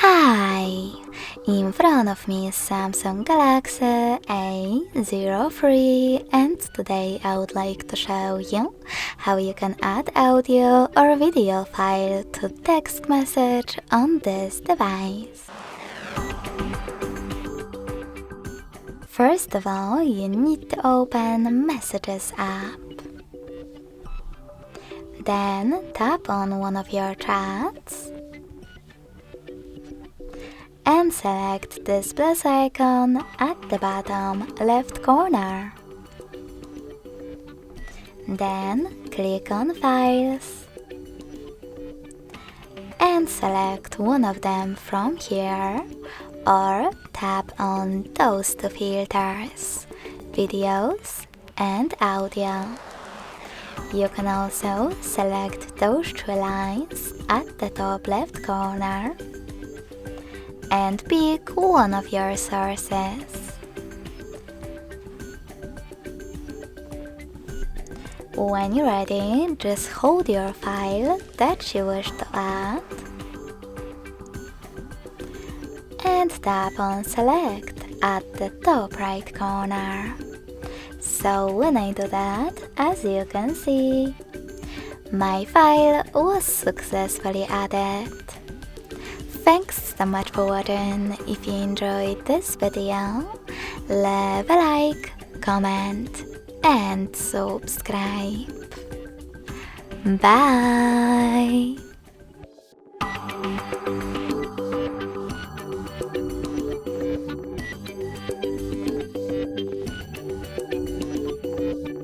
Hi! In front of me is Samsung Galaxy A03 and today I would like to show you how you can add audio or video file to text message on this device. First of all, you need to open Messages app. Then tap on one of your chats and select this plus icon at the bottom left corner. Then click on Files and select one of them from here or tap on those two filters, Videos and Audio. You can also select those three lines at the top left corner and pick one of your sources. When you're ready, just hold your file that you wish to add and tap on Select at the top right corner. So when I do that, as you can see, my file was successfully added. Thanks so much for watching. If you enjoyed this video, leave a like, comment and subscribe. Bye!